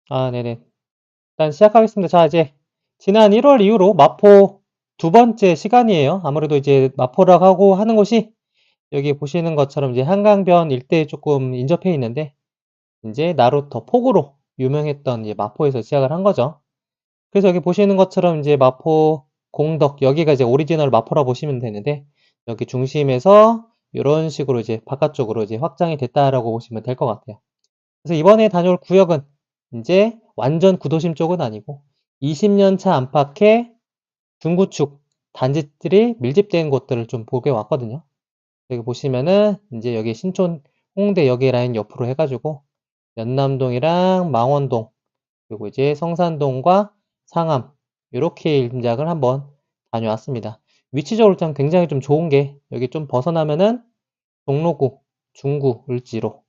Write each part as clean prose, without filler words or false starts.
네네. 일단 시작하겠습니다. 자, 이제 지난 1월 이후로 마포 두 번째 시간이에요. 아무래도 이제 마포라고 하고 하는 곳이 여기 보시는 것처럼 이제 한강변 일대에 조금 인접해 있는데, 이제 나루터 폭우로 유명했던 이제 마포에서 시작을 한 거죠. 그래서 여기 보시는 것처럼 이제 마포 공덕, 여기가 이제 오리지널 마포라 보시면 되는데, 여기 중심에서 이런 식으로 이제 바깥쪽으로 이제 확장이 됐다라고 보시면 될 것 같아요. 그래서 이번에 다녀올 구역은 이제 완전 구도심 쪽은 아니고 20년 차 안팎의 중구축 단지들이 밀집된 곳들을 좀 보게 왔거든요. 여기 보시면은 이제 여기 신촌 홍대 여기 라인 옆으로 해가지고 연남동이랑 망원동, 그리고 이제 성산동과 상암, 이렇게 임장을 한번 다녀왔습니다. 위치적으로 좀 굉장히 좀 좋은 게, 여기 좀 벗어나면은 종로구, 중구, 을지로,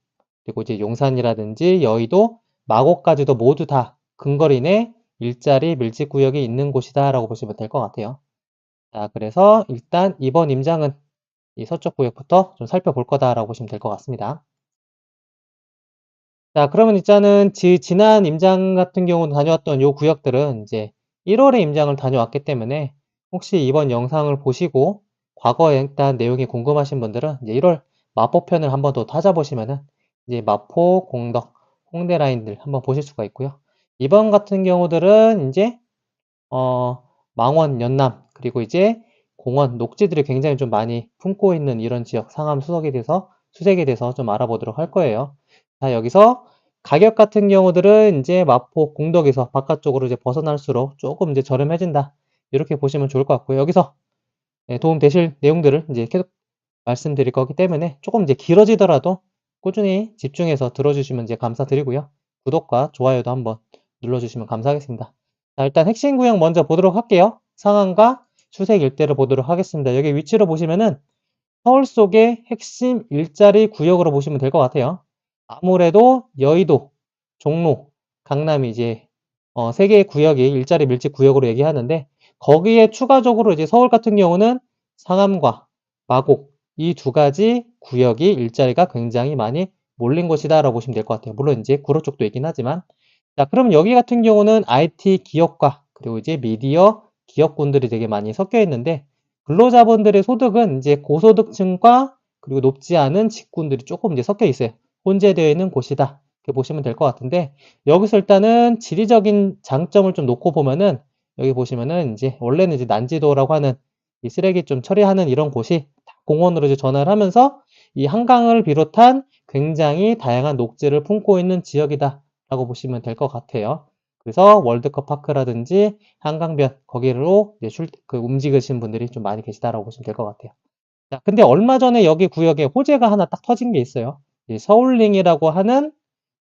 그리고 이제 용산이라든지 여의도, 마곡까지도 모두 다 근거리 내 일자리 밀집구역이 있는 곳이다라고 보시면 될 것 같아요. 자, 그래서 일단 이번 임장은 이 서쪽 구역부터 좀 살펴볼 거다라고 보시면 될 것 같습니다. 자, 그러면 일단은 지난 임장 같은 경우는 다녀왔던 요 구역들은 이제 1월에 임장을 다녀왔기 때문에, 혹시 이번 영상을 보시고 과거에 일단 내용이 궁금하신 분들은 이제 1월 마포 편을 한번 더 찾아보시면은 이제 마포, 공덕, 홍대 라인들 한번 보실 수가 있고요. 이번 같은 경우들은 이제 망원, 연남, 그리고 이제 공원, 녹지들이 굉장히 좀 많이 품고 있는 이런 지역, 상암 수색에 대해서 좀 알아보도록 할 거예요. 자, 여기서 가격 같은 경우들은 이제 마포, 공덕에서 바깥쪽으로 이제 벗어날수록 조금 이제 저렴해진다, 이렇게 보시면 좋을 것 같고요. 여기서 도움 되실 내용들을 이제 계속 말씀드릴 거기 때문에 조금 이제 길어지더라도 꾸준히 집중해서 들어주시면 이제 감사드리고요. 구독과 좋아요도 한번 눌러주시면 감사하겠습니다. 자, 일단 핵심 구역 먼저 보도록 할게요. 상암과 수색 일대를 보도록 하겠습니다. 여기 위치로 보시면은 서울 속의 핵심 일자리 구역으로 보시면 될 것 같아요. 아무래도 여의도, 종로, 강남이 이제 세 개의 구역이 일자리 밀집 구역으로 얘기하는데, 거기에 추가적으로 이제 서울 같은 경우는 상암과 마곡, 이 두 가지 구역이 일자리가 굉장히 많이 몰린 곳이다라고 보시면 될 것 같아요. 물론 이제 구로 쪽도 있긴 하지만. 자, 그럼 여기 같은 경우는 IT 기업과 그리고 이제 미디어 기업군들이 되게 많이 섞여 있는데, 근로자분들의 소득은 이제 고소득층과 그리고 높지 않은 직군들이 조금 이제 섞여 있어요. 혼재되어 있는 곳이다, 이렇게 보시면 될 것 같은데, 여기서 일단은 지리적인 장점을 좀 놓고 보면은, 여기 보시면은 이제 원래는 이제 난지도라고 하는 이 쓰레기 좀 처리하는 이런 곳이 다 공원으로 이제 전환을 하면서 이 한강을 비롯한 굉장히 다양한 녹지를 품고 있는 지역이다라고 보시면 될 것 같아요. 그래서 월드컵 파크라든지 한강변 거기로 이제 움직이신 분들이 좀 많이 계시다라고 보시면 될 것 같아요. 자, 근데 얼마 전에 여기 구역에 호재가 하나 딱 터진 게 있어요. 이 서울링이라고 하는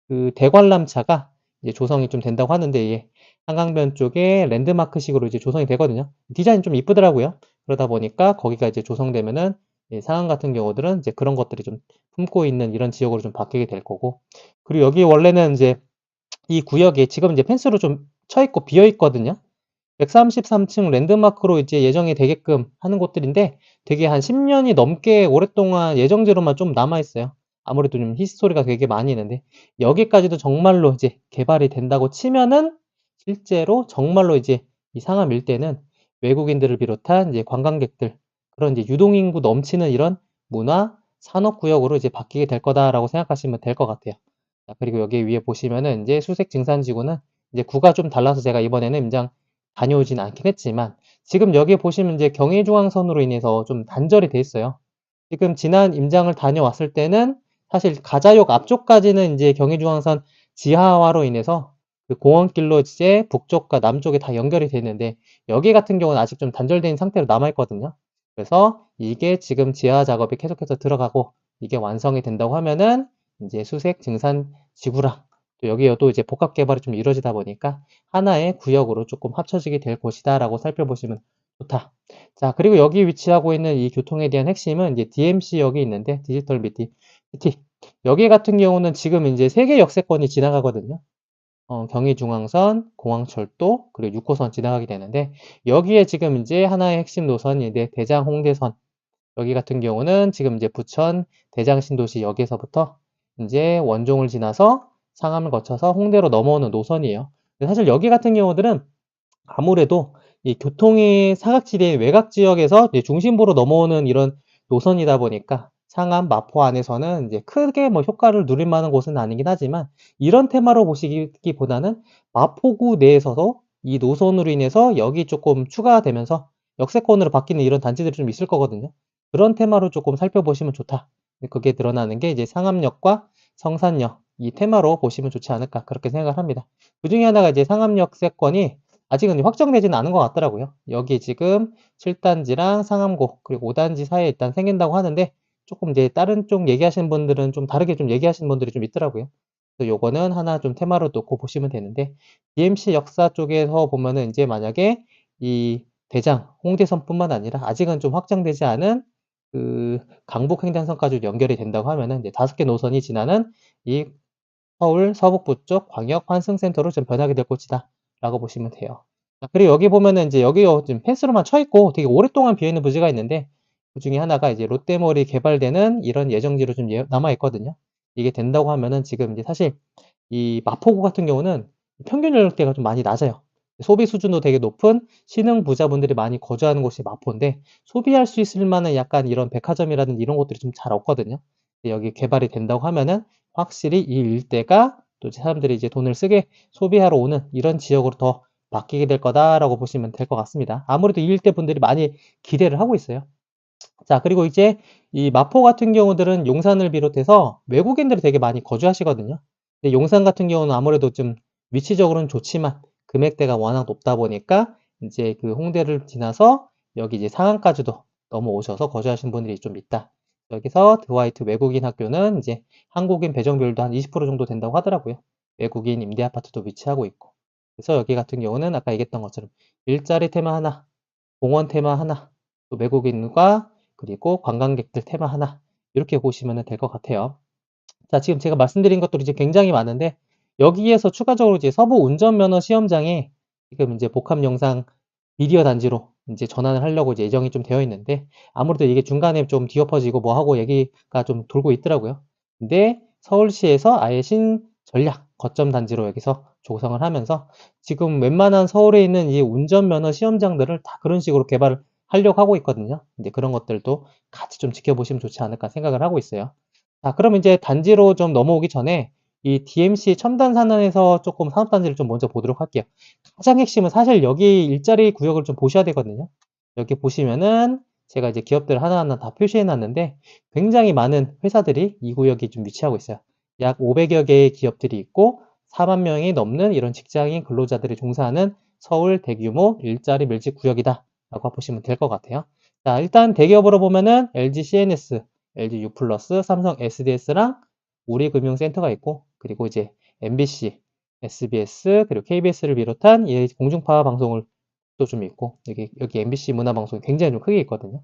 그 대관람차가 이제 조성이 좀 된다고 하는데, 이게 한강변 쪽에 랜드마크식으로 이제 조성이 되거든요. 디자인이 좀 이쁘더라고요. 그러다 보니까 거기가 이제 조성되면은 상암 같은 경우들은 이제 그런 것들이 좀 품고 있는 이런 지역으로 좀 바뀌게 될 거고, 그리고 여기 원래는 이제 이 구역이 지금 이제 펜스로 좀 쳐 있고 비어 있거든요. 133층 랜드마크로 이제 예정이 되게끔 하는 곳들인데, 되게 한 10년이 넘게 오랫동안 예정지로만 좀 남아 있어요. 아무래도 좀 히스토리가 되게 많이 있는데, 여기까지도 정말로 이제 개발이 된다고 치면은 실제로 정말로 이제 이 상암 일대는 외국인들을 비롯한 이제 관광객들, 그런 이제 유동인구 넘치는 이런 문화 산업구역으로 이제 바뀌게 될 거다라고 생각하시면 될 것 같아요. 자, 그리고 여기 위에 보시면은 이제 수색 증산지구는 이제 구가 좀 달라서 제가 이번에는 임장 다녀오진 않긴 했지만, 지금 여기 보시면 이제 경의중앙선으로 인해서 좀 단절이 돼 있어요. 지금 지난 임장을 다녀왔을 때는 사실 가자역 앞쪽까지는 이제 경의중앙선 지하화로 인해서 그 공원길로 이제 북쪽과 남쪽에 다 연결이 돼 있는데, 여기 같은 경우는 아직 좀 단절된 상태로 남아 있거든요. 그래서 이게 지금 지하 작업이 계속해서 들어가고 이게 완성이 된다고 하면은 이제 수색 증산 지구랑 또 여기에도 이제 복합 개발이 좀 이루어지다 보니까 하나의 구역으로 조금 합쳐지게 될 곳이다라고 살펴보시면 좋다. 자, 그리고 여기 위치하고 있는 이 교통에 대한 핵심은 이제 DMC역이 있는데, 디지털 시티. 여기 같은 경우는 지금 이제 3개 역세권이 지나가거든요. 경의중앙선, 공항철도, 그리고 6호선 지나가게 되는데, 여기에 지금 이제 하나의 핵심 노선이 이제 대장 홍대선. 여기 같은 경우는 지금 이제 부천 대장 신도시 역에서부터 이제 원종을 지나서 상암을 거쳐서 홍대로 넘어오는 노선이에요. 사실 여기 같은 경우들은 아무래도 이 교통이 사각지대 외곽 지역에서 이제 중심부로 넘어오는 이런 노선이다 보니까 상암, 마포 안에서는 이제 크게 뭐 효과를 누릴 만한 곳은 아니긴 하지만 이런 테마로 보시기보다는 마포구 내에서도 이 노선으로 인해서 여기 조금 추가되면서 역세권으로 바뀌는 이런 단지들이 좀 있을 거거든요. 그런 테마로 조금 살펴보시면 좋다. 그게 드러나는 게 이제 상암역과 성산역 이 테마로 보시면 좋지 않을까 그렇게 생각을 합니다. 그 중에 하나가 이제 상암역세권이 아직은 확정되지는 않은 것 같더라고요. 여기 지금 7단지랑 상암고 그리고 5단지 사이에 일단 생긴다고 하는데 조금 이제 다른 쪽 얘기하시는 분들은 좀 다르게 좀 얘기하시는 분들이 좀 있더라고요. 그래서 요거는 하나 좀 테마로 놓고 보시면 되는데 DMC 역사 쪽에서 보면은 이제 만약에 이 대장 홍대선뿐만 아니라 아직은 좀 확정되지 않은 그 강북 횡단선까지 연결이 된다고 하면은 이제 5개 노선이 지나는 이 서울 서북부 쪽 광역 환승센터로 좀 변하게 될 곳이다 라고 보시면 돼요. 자, 그리고 여기 보면은 이제 여기 지금 펜스로만 쳐 있고 되게 오랫동안 비어 있는 부지가 있는데 그 중에 하나가 이제 롯데몰이 개발되는 이런 예정지로 좀 남아 있거든요. 이게 된다고 하면은 지금 이제 사실 이 마포구 같은 경우는 평균 연령대가 좀 많이 낮아요. 소비 수준도 되게 높은 신흥 부자분들이 많이 거주하는 곳이 마포인데 소비할 수 있을 만한 약간 이런 백화점이라든지 이런 것들이 좀 잘 없거든요. 여기 개발이 된다고 하면은 확실히 이 일대가 또 사람들이 이제 돈을 쓰게 소비하러 오는 이런 지역으로 더 바뀌게 될 거다라고 보시면 될 것 같습니다. 아무래도 이 일대 분들이 많이 기대를 하고 있어요. 자, 그리고 이제 이 마포 같은 경우들은 용산을 비롯해서 외국인들이 되게 많이 거주하시거든요. 근데 용산 같은 경우는 아무래도 좀 위치적으로는 좋지만 금액대가 워낙 높다 보니까 이제 그 홍대를 지나서 여기 이제 상암까지도 넘어오셔서 거주하시는 분들이 좀 있다. 여기서 드와이트 외국인 학교는 이제 한국인 배정 비율도 한 20% 정도 된다고 하더라고요. 외국인 임대 아파트도 위치하고 있고. 그래서 여기 같은 경우는 아까 얘기했던 것처럼 일자리 테마 하나, 공원 테마 하나, 또 외국인과 그리고 관광객들 테마 하나 이렇게 보시면 될 것 같아요. 자, 지금 제가 말씀드린 것들이 이제 굉장히 많은데 여기에서 추가적으로 이제 서부 운전면허 시험장이 지금 이제 복합 영상 미디어 단지로 이제 전환을 하려고 이제 예정이 좀 되어 있는데 아무래도 이게 중간에 좀 뒤엎어지고 뭐 하고 얘기가 좀 돌고 있더라고요. 근데 서울시에서 아예 신전략 거점 단지로 여기서 조성을 하면서 지금 웬만한 서울에 있는 이 운전면허 시험장들을 다 그런 식으로 개발을 하려고 하고 있거든요. 이제 그런 것들도 같이 좀 지켜보시면 좋지 않을까 생각을 하고 있어요. 자, 그럼 이제 단지로 좀 넘어오기 전에 이 DMC 첨단 산업에서 조금 산업단지를 좀 먼저 보도록 할게요. 가장 핵심은 사실 여기 일자리 구역을 좀 보셔야 되거든요. 여기 보시면은 제가 이제 기업들 하나하나 다 표시해 놨는데 굉장히 많은 회사들이 이 구역에 좀 위치하고 있어요. 약 500여 개의 기업들이 있고 4만 명이 넘는 이런 직장인 근로자들이 종사하는 서울 대규모 일자리 밀집 구역이다 라고 보시면 될 것 같아요. 자, 일단 대기업으로 보면은 LG CNS, LG U+, 삼성 SDS랑 우리금융센터가 있고 그리고 이제 MBC, SBS 그리고 KBS를 비롯한 이 공중파 방송을 또 좀 있고 여기 MBC 문화방송이 굉장히 좀 크게 있거든요.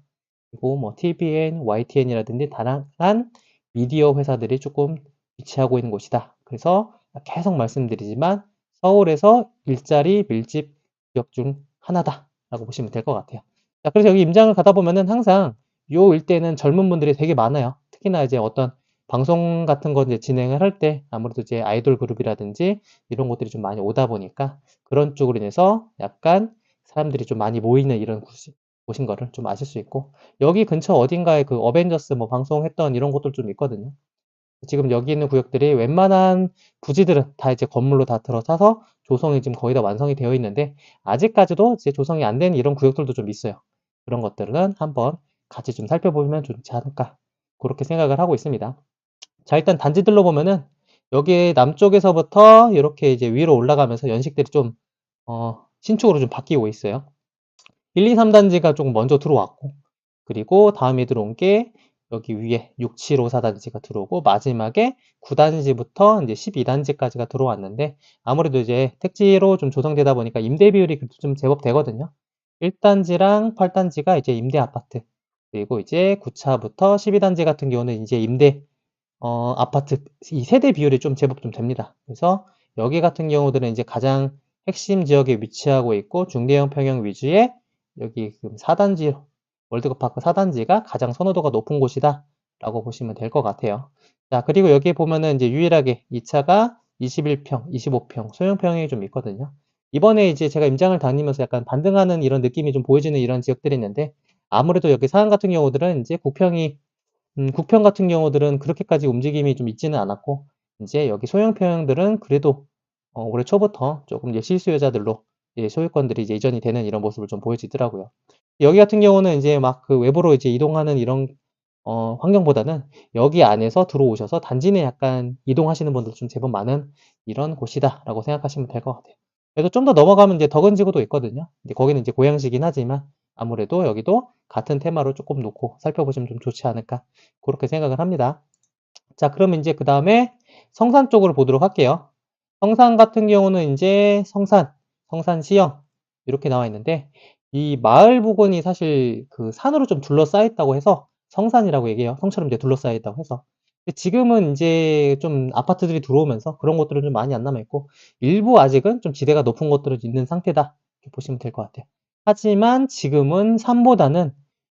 그리고 뭐 TVN, YTN이라든지 다양한 미디어 회사들이 조금 위치하고 있는 곳이다. 그래서 계속 말씀드리지만 서울에서 일자리 밀집 지역 중 하나다라고 보시면 될 것 같아요. 자, 그래서 여기 임장을 가다 보면은 항상 요 일대는 젊은 분들이 되게 많아요. 특히나 이제 어떤 방송 같은 거 이제 진행을 할 때 아무래도 이제 아이돌 그룹이라든지 이런 것들이 좀 많이 오다 보니까 그런 쪽으로 인해서 약간 사람들이 좀 많이 모이는 이런 곳인 거를 좀 아실 수 있고 여기 근처 어딘가에 그 어벤져스 뭐 방송했던 이런 곳들 좀 있거든요. 지금 여기 있는 구역들이 웬만한 부지들은 다 이제 건물로 다 들어서서 조성이 지금 거의 다 완성이 되어 있는데 아직까지도 이제 조성이 안 된 이런 구역들도 좀 있어요. 그런 것들은 한번 같이 좀 살펴보면 좋지 않을까 그렇게 생각을 하고 있습니다. 자, 일단 단지들로 보면은 여기 남쪽에서부터 이렇게 이제 위로 올라가면서 연식들이 좀 신축으로 좀 바뀌고 있어요. 1, 2, 3단지가 조금 먼저 들어왔고 그리고 다음에 들어온 게 여기 위에 6, 7, 5, 4단지가 들어오고 마지막에 9단지부터 이제 12단지까지가 들어왔는데 아무래도 이제 택지로 좀 조성되다 보니까 임대 비율이 좀 제법 되거든요. 1단지랑 8단지가 이제 임대 아파트 그리고 이제 9차부터 12단지 같은 경우는 이제 임대 아파트 이 세대 비율이 좀 제법 좀 됩니다. 그래서 여기 같은 경우들은 이제 가장 핵심 지역에 위치하고 있고 중대형 평형 위주의 여기 4단지 월드컵파크 4단지가 가장 선호도가 높은 곳이다 라고 보시면 될 것 같아요. 자, 그리고 여기 보면은 이제 유일하게 이 차가 21평, 25평, 소형평이 좀 있거든요. 이번에 이제 제가 임장을 다니면서 약간 반등하는 이런 느낌이 좀 보여지는 이런 지역들이 있는데, 아무래도 여기 상한 같은 경우들은 이제 국평 같은 경우들은 그렇게까지 움직임이 좀 있지는 않았고, 인제 여기 소형평들은 그래도 올해 초부터 쪼금 이제 실수요자들로 소유권들이 이제 이전이 되는 이런 모습을 좀 보여지더라고요. 여기 같은 경우는 인제 막 그 외부로 이제 이동하는 이런 환경보다는 여기 안에서 들어오셔서 단지 내 약간 이동하시는 분들도 좀 제법 많은 이런 곳이다라고 생각하시면 될 것 같아요. 그래서 좀 더 넘어가면 이제 덕은지구도 있거든요. 근데 거기는 이제 고양시긴 하지만 아무래도 여기도 같은 테마로 쪼끔 놓고 살펴보시면 좀 좋지 않을까 고렇게 생각을 합니다. 자, 그러면 인제 그다음에 성산 쪽으로 보도록 할게요. 성산 같은 경우는 인제 성산시형 이렇게 나와 있는데, 이 마을 부근이 사실 그 산으로 좀 둘러싸여 있다고 해서 성산이라고 얘기해요. 성처럼 이제 둘러싸여 있다고 해서. 근데 지금은 인제 좀 아파트들이 들어오면서 그런 것들은 좀 많이 안 남아 있고, 일부 아직은 좀 지대가 높은 것들은 있는 상태다, 이렇게 보시면 될 것 같아요. 하지만 지금은 산보다는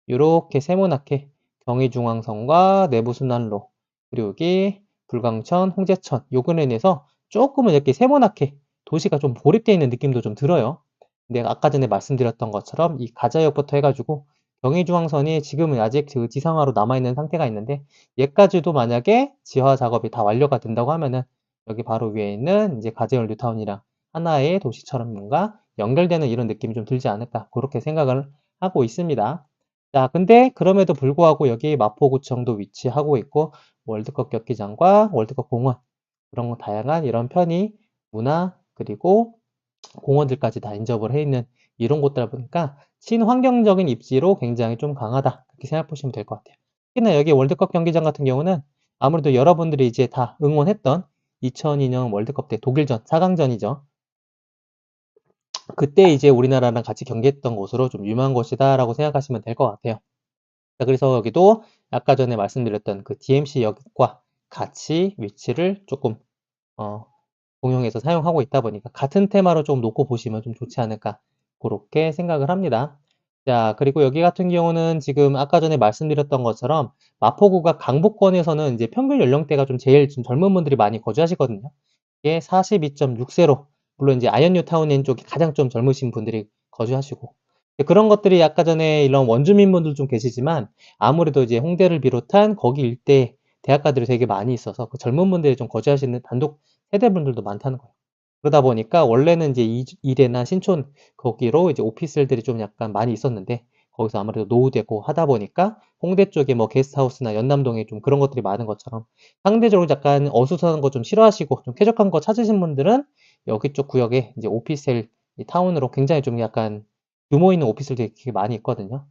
요렇게 세모나게 경의중앙선과 내부순환로, 그리고 여기 불광천, 홍제천 요근에 인해서 쪼끔은 이렇게 세모나게 도시가 좀 고립되어 있는 느낌도 좀 들어요. 근데 아까 전에 말씀드렸던 것처럼 이 가자역부터 해 가지고 경의중앙선이 지금은 아직 그 지상화로 남아 있는 상태가 있는데, 얘까지도 만약에 지하 작업이 다 완료가 된다고 하면은 여기 바로 위에 있는 인제 가재열 뉴타운이랑 하나의 도시처럼 뭔가 연결되는 이런 느낌이 좀 들지 않을까 고렇게 생각을 하고 있습니다. 자, 근데 그럼에도 불구하고 여기 마포구청도 위치하고 있고, 월드컵 경기장과 월드컵 공원, 그런 거 다양한 이런 편의, 문화, 그리고 공원들까지 다 인접을 해 있는 이런 곳이다 보니까 친환경적인 입지로 굉장히 좀 강하다, 그렇게 생각해 보시면 될 것 같아요. 특히나 여기 월드컵 경기장 같은 경우는 아무래도 여러분들이 이제 다 응원했던 2002년 월드컵 때 독일전 4강전이죠. 그때 이제 우리나라랑 같이 경기했던 곳으로 좀 유명한 곳이다라고 생각하시면 될 것 같아요. 자, 그래서 여기도 아까 전에 말씀드렸던 그 DMC역과 같이 위치를 쪼끔 어 공용해서 사용하고 있다 보니까 같은 테마로 좀 놓고 보시면 좀 좋지 않을까 고렇게 생각을 합니다. 자, 그리고 여기 같은 경우는 지금 아까 전에 말씀드렸던 것처럼 마포구가 강북권에서는 인제 평균 연령대가 좀 제일 좀 젊은 분들이 많이 거주하시거든요. 이게 42.6세로, 물론 인제 아이언 뉴타운인 쪽이 가장 좀 젊으신 분들이 거주하시고, 그런 것들이 아까 전에 이런 원주민분들 좀 계시지만 아무래도 이제 홍대를 비롯한 거기 일대에 대학가들이 되게 많이 있어서 그 젊은 분들이 좀 거주하시는 단독 세대분들도 많다는 거예요. 그러다 보니까 원래는 이제 이대나 신촌 거기로 이제 오피스들이 좀 약간 많이 있었는데, 거기서 아무래도 노후되고 하다 보니까 홍대 쪽에 뭐 게스트하우스나 연남동에 좀 그런 것들이 많은 것처럼 상대적으로 약간 어수선한 거 좀 싫어하시고 좀 쾌적한 거 찾으신 분들은 여기 쪽 구역에 이제 오피스텔 이 타운으로 굉장히 좀 약간 규모 있는 오피스들이 되게 많이 있거든요.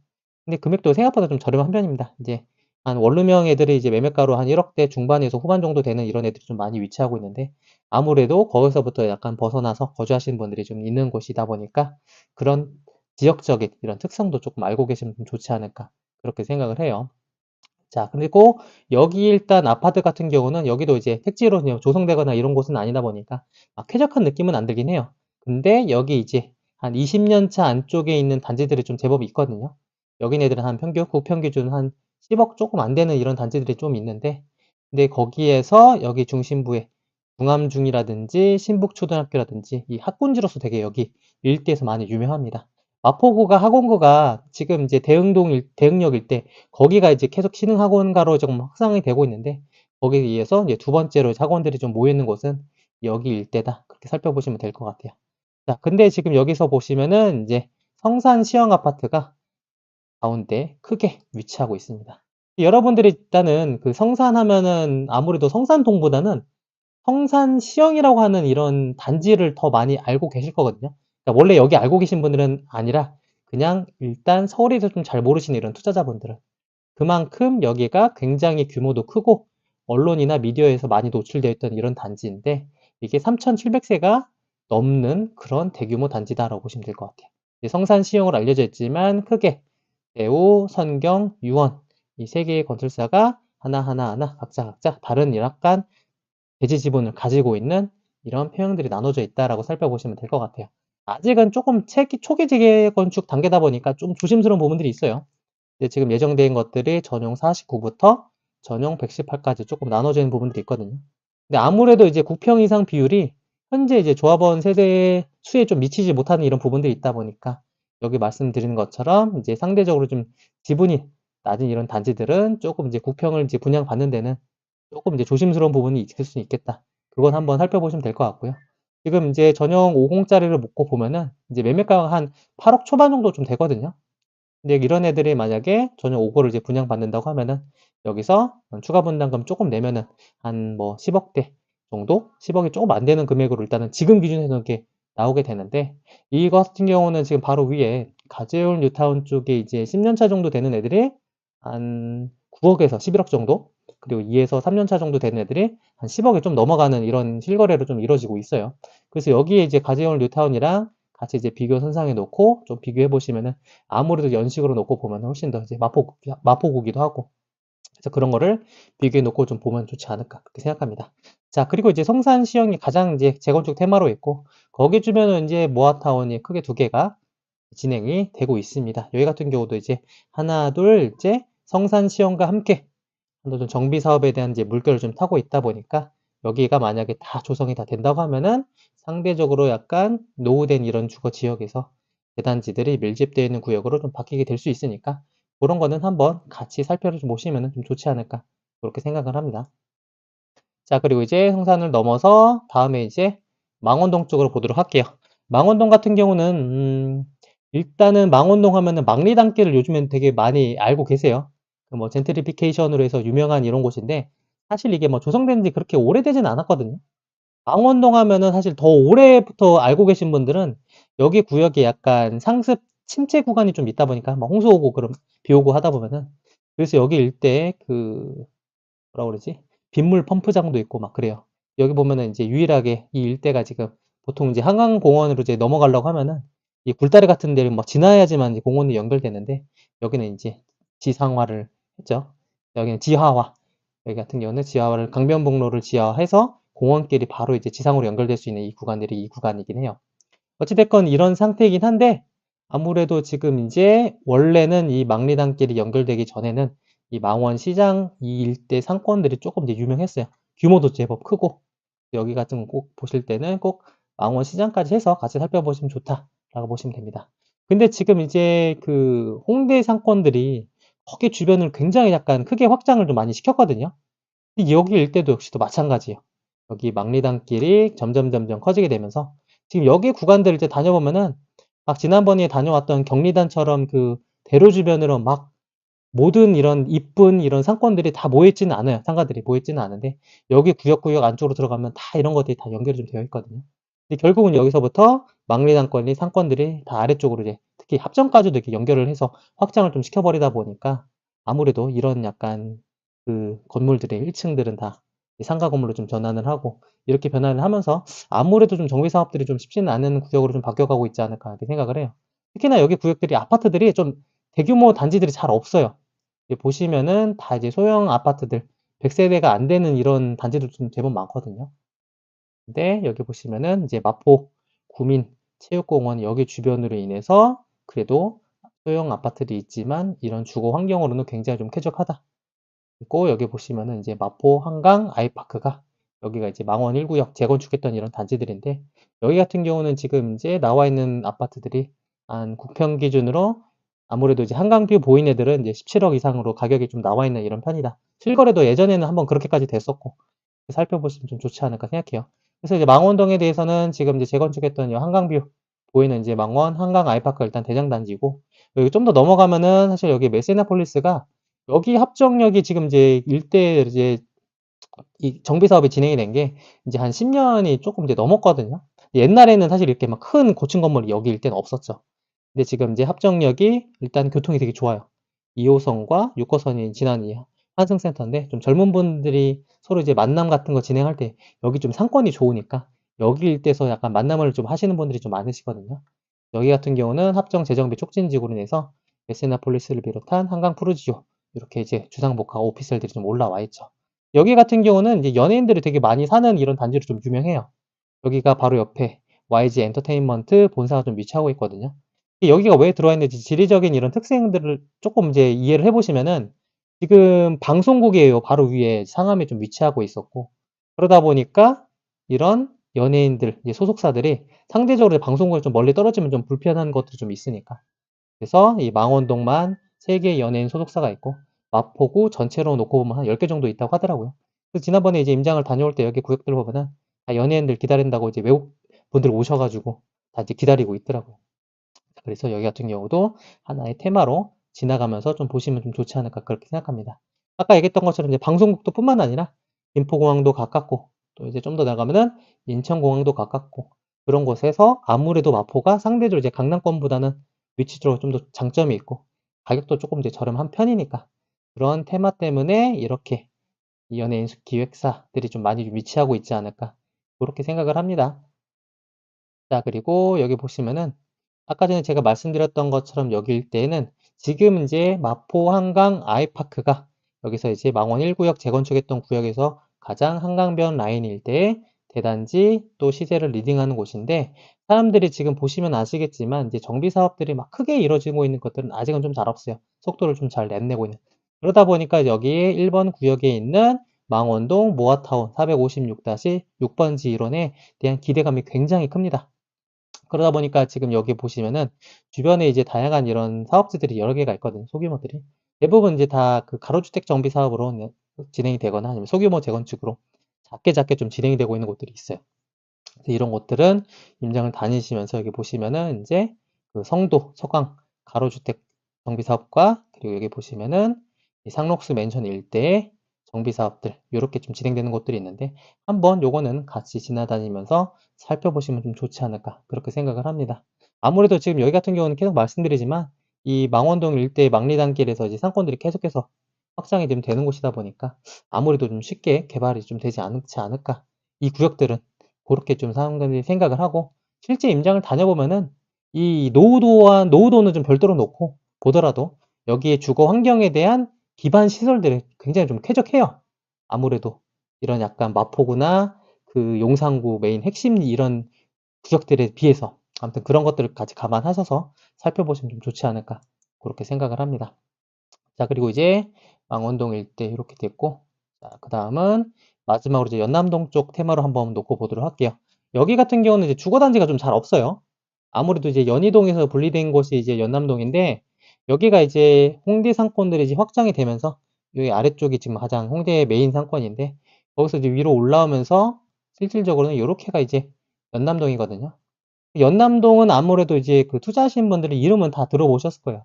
근데 금액도 생각보다 좀 저렴한 편입니다. 이제 한 원룸형 애들이 이제 매매가로 한 1억대 중반에서 후반 정도 되는 이런 애들이 좀 많이 위치하고 있는데, 아무래도 거기서부터 약간 벗어나서 거주하시는 분들이 좀 있는 곳이다 보니까 그런 지역적인 이런 특성도 쪼끔 알고 계시면 좀 좋지 않을까 그렇게 생각을 해요. 자, 그리고 여기 일단 아파트 같은 경우는 여기도 이제 택지로 그냥 조성되거나 이런 곳은 아니다 보니까 막 쾌적한 느낌은 안 들긴 해요. 근데 여기 이제 한 20년 차 안쪽에 있는 단지들이 좀 제법 있거든요. 여기네들은 한 평균 국평 기준 한 10억 쪼끔 안 되는 이런 단지들이 좀 있는데, 근데 거기에서 여기 중심부에 중암중이라든지 신북초등학교라든지 이 학군지로서 되게 여기 일대에서 많이 유명합니다. 마포구가 학원구가 지금 이제 대흥역 일대, 거기가 이제 계속 신흥학원가로 좀 확장이 되고 있는데, 거기에 의해서 이제 두 번째로 학원들이 좀 모여 있는 곳은 여기 일대다, 그렇게 살펴보시면 될 것 같아요. 자, 근데 지금 여기서 보시면은 인제 성산 시형 아파트가 가운데 크게 위치하고 있습니다. 여러분들이 일단은 그 성산 하면은 아무래도 성산동보다는 성산시형이라고 하는 이런 단지를 더 많이 알고 계실 거거든요. 그러니까 원래 여기 알고 계신 분들은 아니라 그냥 일단 서울에서 좀 잘 모르시는 이런 투자자분들은, 그만큼 여기가 굉장히 규모도 크고 언론이나 미디어에서 많이 노출되어 있던 이런 단지인데, 이게 3,700세가 넘는 그런 대규모 단지다라고 보시면 될 것 같아요. 성산시형으로 알려져 있지만 크게 대우, 선경, 유원 이 세 개의 건설사가 하나하나 각자 다른 약간 대지 지분을 가지고 있는 이런 평형들이 나눠져 있다라고 살펴보시면 될 것 같아요. 아직은 쪼끔 초기 재건축 단계다 보니까 좀 조심스러운 부분들이 있어요. 근데 지금 예정된 것들이 전용 49부터 전용 118까지 쪼끔 나눠져 있는 부분들이 있거든요. 근데 아무래도 이제 국평 이상 비율이 현재 이제 조합원 세대 수에 좀 미치지 못하는 이런 부분들이 있다 보니까 여기 말씀드리는 것처럼 이제 상대적으로 좀 지분이 낮은 이런 단지들은 조금 이제 국평을 이제 분양받는 데는 조금 이제 조심스러운 부분이 있을 수 있겠다. 그건 한번 살펴보시면 될 것 같고요. 지금 이제 전용 50짜리를 놓고 보면은 이제 매매가가 한 8억 초반 정도 좀 되거든요. 근데 이런 애들이 만약에 전용 5고를 이제 분양받는다고 하면은 여기서 추가 분담금 조금 내면은 한 뭐 10억대 정도? 10억이 조금 안 되는 금액으로 일단은 지금 기준에서는 이렇게 나오게 되는데, 이거 같은 경우는 지금 바로 위에 가재울 뉴타운 쪽에 이제 10년차 정도 되는 애들이 한 9억에서 11억 정도, 그리고 2에서 3년차 정도 되는 애들이 한 10억에 좀 넘어가는 이런 실거래로 좀 이루어지고 있어요. 그래서 여기에 이제 가재울 뉴타운이랑 같이 이제 비교 선상에 놓고 좀 비교해 보시면은 아무래도 연식으로 놓고 보면 훨씬 더 이제 마포구기도 하고, 그래서 그런 거를 비교해 놓고 좀 보면 좋지 않을까 그렇게 생각합니다. 자, 그리고 이제 성산시형이 가장 이제 재건축 테마로 있고, 거기 주변은 이제 모아타운이 크게 두 개가 진행이 되고 있습니다. 여기 같은 경우도 이제 하나, 둘, 이제 성산시형과 함께 좀 정비 사업에 대한 이제 물결을 좀 타고 있다 보니까, 여기가 만약에 다 조성이 다 된다고 하면은 상대적으로 약간 노후된 이런 주거 지역에서 대단지들이 밀집되어 있는 구역으로 좀 바뀌게 될 수 있으니까, 그런 거는 한번 같이 살펴보시면 좀 좋지 않을까 그렇게 생각을 합니다. 자, 그리고 이제 성산을 넘어서 다음에 이제 망원동 쪽으로 보도록 할게요. 망원동 같은 경우는 일단은 망원동 하면은 망리단길을 요즘엔 되게 많이 알고 계세요. 뭐 젠트리피케이션으로 해서 유명한 이런 곳인데, 사실 이게 뭐 조성된 지 그렇게 오래되진 않았거든요. 망원동 하면은 사실 더 오래부터 알고 계신 분들은 여기 구역에 약간 상습 침체 구간이 좀 있다 보니까 막 홍수 오고 그럼 비 오고 하다 보면은, 그래서 여기 일대에 그 뭐라 그러지? 빗물 펌프장도 있고 막 그래요. 여기 보면은 이제 유일하게 이 일대가 지금 보통 이제 한강공원으로 이제 넘어가려고 하면은 이 굴다리 같은 데를 막 지나야지만 이제 공원이 연결되는데, 여기는 이제 지상화를 했죠. 여기는 지하화. 여기 같은 경우는 지하화를 강변북로를 지하화해서 공원길이 바로 이제 지상으로 연결될 수 있는 이 구간들이 이 구간이긴 해요. 어찌됐건 이런 상태이긴 한데, 아무래도 지금 이제 원래는 이 망리단길이 연결되기 전에는 이 망원시장 이 일대 상권들이 조금 이제 유명했어요. 규모도 제법 크고, 여기 같은 거 꼭 보실 때는 꼭 망원시장까지 해서 같이 살펴보시면 좋다라고 보시면 됩니다. 근데 지금 이제 그 홍대 상권들이 거기 주변을 굉장히 약간 크게 확장을 좀 많이 시켰거든요. 여기 일대도 역시 또 마찬가지예요. 여기 망리단길이 점점 커지게 되면서 지금 여기 구간들을 이제 다녀보면은 막 지난번에 다녀왔던 경리단처럼 그 대로 주변으로 막 모든 이런 이쁜 이런 상권들이 다 모여있지는 않아요. 상가들이 모여있지는 않은데, 여기 구역 안쪽으로 들어가면 다 이런 것들이 다 연결이 좀 되어 있거든요. 근데 결국은 여기서부터 망리단권이 상권들이 다 아래쪽으로 이제 특히 합정까지도 이렇게 연결을 해서 확장을 좀 시켜버리다 보니까, 아무래도 이런 약간 그 건물들의 1층들은 다 상가 건물로 좀 전환을 하고, 이렇게 변환을 하면서 아무래도 좀 정비 사업들이 좀 쉽지는 않은 구역으로 좀 바뀌어가고 있지 않을까 이렇게 생각을 해요. 특히나 여기 구역들이 아파트들이 좀 대규모 단지들이 잘 없어요. 보시면은 다 이제 소형 아파트들 100세대가 안 되는 이런 단지도 좀 제법 많거든요. 근데 여기 보시면은 이제 마포 구민 체육공원 여기 주변으로 인해서 그래도 소형 아파트도 있지만 이런 주거 환경으로는 굉장히 좀 쾌적하다. 그리고 여기 보시면은 이제 마포 한강 아이파크가 여기가 이제 망원 1구역 재건축했던 이런 단지들인데, 여기 같은 경우는 지금 이제 나와 있는 아파트들이 한 국평 기준으로 아무래도 이제 한강뷰 보인 애들은 이제 17억 이상으로 가격이 좀 나와 있는 이런 편이다. 실거래도 예전에는 한번 그렇게까지 됐었고, 살펴보시면 좀 좋지 않을까 생각해요. 그래서 이제 망원동에 대해서는 지금 이제 재건축했던 이 한강뷰 보이는 이제 망원 한강 아이파크 일단 대장단지고, 여기 좀 더 넘어가면은 사실 여기 메세나폴리스가 여기 합정역이 지금 이제 일대 이제 이 정비 사업이 진행이 된 게 이제 한 10년이 조금 이제 넘었거든요. 옛날에는 사실 이렇게 막 큰 고층 건물이 여기 일대는 없었죠. 근데 지금 이제 합정역이 일단 교통이 되게 좋아요. 2호선과 6호선이 지난 이 환승센터인데, 좀 젊은 분들이 서로 이제 만남 같은 거 진행할 때 여기 좀 상권이 좋으니까 여기 일대에서 약간 만남을 좀 하시는 분들이 좀 많으시거든요. 여기 같은 경우는 합정 재정비 촉진지구로 인해서 메세나폴리스를 비롯한 한강 푸르지오 이렇게 이제 주상복합 오피스들이 좀 올라와 있죠. 여기 같은 경우는 이제 연예인들이 되게 많이 사는 이런 단지로 좀 유명해요. 여기가 바로 옆에 YG 엔터테인먼트 본사가 좀 위치하고 있거든요. 여기가 왜 들어와 있는지 지리적인 이런 특성들을 조금 이제 이해를 해보시면은, 지금 방송국이에요. 바로 위에 상암에 좀 위치하고 있었고, 그러다 보니까 이런 연예인들, 이제 소속사들이 상대적으로 방송국에 좀 멀리 떨어지면 좀 불편한 것들이 좀 있으니까. 그래서 이 망원동만 3개의 연예인 소속사가 있고 마포구 전체로 놓고 보면 한 10개 정도 있다고 하더라고요. 그래서 지난번에 이제 임장을 다녀올 때 여기 구역들 보면은 다 연예인들 기다린다고 이제 외국 분들 오셔 가지고 다 이제 기다리고 있더라고요. 그래서 여기 같은 경우도 하나의 테마로 지나가면서 좀 보시면 좀 좋지 않을까 그렇게 생각합니다. 아까 얘기했던 것처럼 이제 방송국도 뿐만 아니라 김포공항도 가깝고 또 이제 좀 더 나가면은 인천공항도 가깝고 그런 곳에서 아무래도 마포가 상대적으로 이제 강남권보다는 위치적으로 좀 더 장점이 있고 가격도 조금 이제 저렴한 편이니까 그런 테마 때문에 이렇게 이 연예인 기획사들이 좀 많이 위치하고 있지 않을까 그렇게 생각을 합니다. 자, 그리고 여기 보시면은 아까 전에 제가 말씀드렸던 것처럼 여기 일대에는 지금 이제 마포 한강 아이파크가 여기서 이제 망원 1구역 재건축했던 구역에서 가장 한강변 라인 일대에 대단지 또 시세를 리딩하는 곳인데 사람들이 지금 보시면 아시겠지만 이제 정비 사업들이 막 크게 이루어지고 있는 것들은 아직은 좀 잘 없어요. 속도를 좀 잘 내내고 있는. 그러다 보니까 여기에 1번 구역에 있는 망원동 모아타운 456-6번지 일원에 대한 기대감이 굉장히 큽니다. 그러다 보니까 지금 여기 보시면은 주변에 이제 다양한 이런 사업지들이 여러 개가 있거든요. 소규모들이. 대부분 이제 다 그 가로주택 정비 사업으로 진행이 되거나 아니면 소규모 재건축으로 작게 작게 좀 진행이 되고 있는 곳들이 있어요. 그래서 이런 곳들은 임장을 다니시면서 여기 보시면은 이제 그 성도, 서강 가로주택 정비 사업과 그리고 여기 보시면은 이 상록수 맨션 일대의 정비 사업들 요렇게 좀 진행되는 곳들이 있는데 한번 요거는 같이 지나다니면서 살펴보시면 좀 좋지 않을까 그렇게 생각을 합니다. 아무래도 지금 여기 같은 경우는 계속 말씀드리지만 이 망원동 일대의 망리단길에서 이제 상권들이 계속해서 확장이 좀 되는 곳이다 보니까 아무래도 좀 쉽게 개발이 좀 되지 않지 않을까. 이 구역들은 그렇게 좀 사람들이 생각을 하고 실제 임장을 다녀보면은 이 노후도는 좀 별도로 놓고 보더라도 여기에 주거 환경에 대한 기반 시설들이 굉장히 좀 쾌적해요. 아무래도 이런 약간 마포구나 그 용산구 메인 핵심 이런 구역들에 비해서 아무튼 그런 것들을 같이 감안하셔서 살펴보시면 좀 좋지 않을까 그렇게 생각을 합니다. 자, 그리고 이제 망원동 일대 이렇게 됐고, 자, 그 다음은 마지막으로 이제 연남동 쪽 테마로 한번 놓고 보도록 할게요. 여기 같은 경우는 이제 주거단지가 좀 잘 없어요. 아무래도 이제 연희동에서 분리된 곳이 이제 연남동인데, 여기가 이제 홍대 상권들이 이제 확장이 되면서, 여기 아래쪽이 지금 가장 홍대의 메인 상권인데, 거기서 이제 위로 올라오면서, 실질적으로는 이렇게가 이제 연남동이거든요. 연남동은 아무래도 이제 그 투자하신 분들의 이름은 다 들어보셨을 거예요.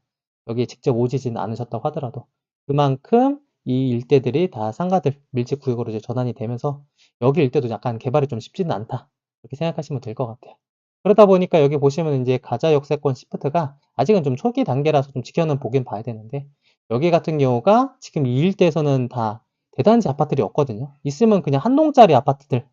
여기에 직접 오지진 않으셨다고 하더라도. 그만큼 이 일대들이 다 상가들, 밀집 구역으로 이제 전환이 되면서 여기 일대도 약간 개발이 좀 쉽지는 않다. 그렇게 생각하시면 될 것 같아요. 그러다 보니까 여기 보시면 이제 가자 역세권 시프트가 아직은 좀 초기 단계라서 좀 지켜는 보긴 봐야 되는데 여기 같은 경우가 지금 이 일대에서는 다 대단지 아파트들이 없거든요. 있으면 그냥 한 동짜리 아파트들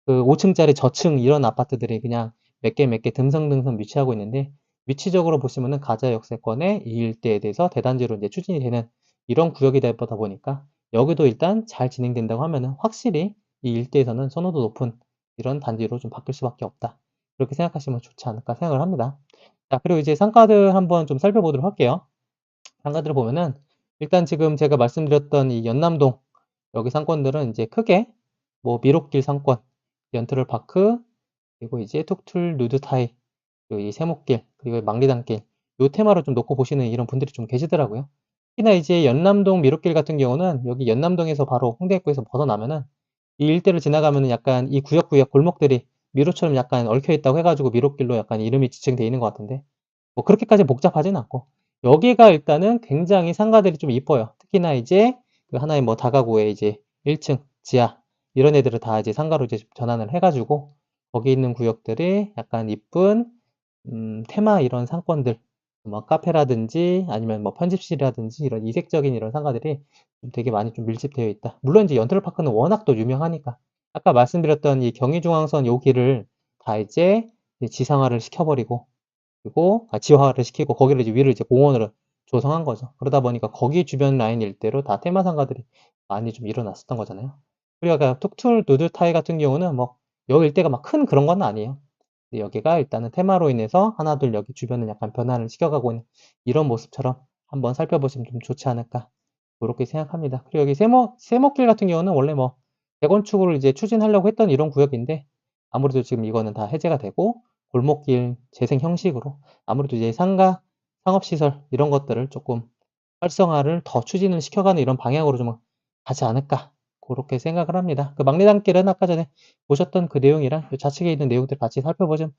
그 5층짜리 저층 이런 아파트들이 그냥 몇 개 듬성듬성 위치하고 있는데 위치적으로 보시면은 가자 역세권의 이 일대에 대해서 대단지로 이제 추진이 되는 이런 구역이 되다 보니까 여기도 일단 잘 진행된다고 하면은 확실히 이 일대에서는 선호도 높은 이런 단지로 좀 바뀔 수밖에 없다. 그렇게 생각하시면 좋지 않을까 생각을 합니다. 자, 그리고 이제 상가들 한번 좀 살펴보도록 할게요. 상가들을 보면은 일단 지금 제가 말씀드렸던 이 연남동 여기 상권들은 이제 크게 뭐 미롯길 상권, 연트럴파크, 그리고 이제 툭툴 누드타이, 그리고 이 세목길, 그리고 망리단길 요 테마로 좀 놓고 보시는 이런 분들이 좀 계시더라고요. 특히나 이제 연남동 미롯길 같은 경우는 여기 연남동에서 바로 홍대입구에서 벗어나면은 이 일대를 지나가면은 약간 이 구역 골목들이 미로처럼 약간 얽혀 있다고 해가지고 미롯길로 약간 이름이 지칭되어 있는 것 같은데 뭐 그렇게까지 복잡하진 않고 여기가 일단은 굉장히 상가들이 좀 이뻐요. 특히나 이제 그 하나의 뭐 다가구에 이제 1층 지하 이런 애들을 다 이제 상가로 이제 전환을 해가지고 거기 있는 구역들이 약간 이쁜 테마 이런 상권들 뭐 카페라든지 아니면 뭐 편집실이라든지 이런 이색적인 이런 상가들이 좀 되게 많이 좀 밀집되어 있다. 물론 이제 연트럴파크는 워낙 또 유명하니까 아까 말씀드렸던 이 경의중앙선 요 길을 다 이제 지상화를 시켜버리고 그리고 지화를 시키고 거기를 이제 위를 이제 공원으로 조성한 거죠. 그러다 보니까 거기 주변 라인 일대로 다 테마 상가들이 많이 좀 일어났었던 거잖아요. 그리고 아까 툭툴 누드타이 같은 경우는 뭐 여기 일대가 막 큰 그런 건 아니에요. 근데 여기가 일단은 테마로 인해서 하나둘 여기 주변을 약간 변화를 시켜가고 있는 이런 모습처럼 한번 살펴보시면 좀 좋지 않을까 그렇게 생각합니다. 그리고 여기 세목길 같은 경우는 원래 뭐 재건축을 이제 추진하려고 했던 이런 구역인데 아무래도 지금 이거는 다 해제가 되고 골목길 재생 형식으로 아무래도 이제 상가, 상업시설 이런 것들을 조금 활성화를 더 추진을 시켜가는 이런 방향으로 좀 가지 않을까 고렇게 생각을 합니다. 그 막리단길은 아까 전에 보셨던 그 내용이랑 그 좌측에 있는 내용들 같이 살펴보시면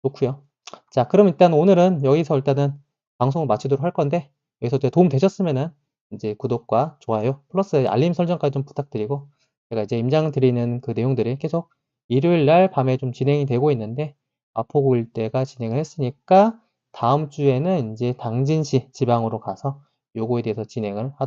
좋고요. 자, 그럼 일단 오늘은 여기서 일단은 방송을 마치도록 할 건데 여기서 이제 도움 되셨으면은 이제 구독과 좋아요 플러스 알림 설정까지 좀 부탁드리고 제가 이제 임장 드리는 그 내용들이 계속 일요일 날 밤에 좀 진행이 되고 있는데 마포구 일대가 진행을 했으니까 다음 주에는 이제 당진시 지방으로 가서 요거에 대해서 진행을 하도록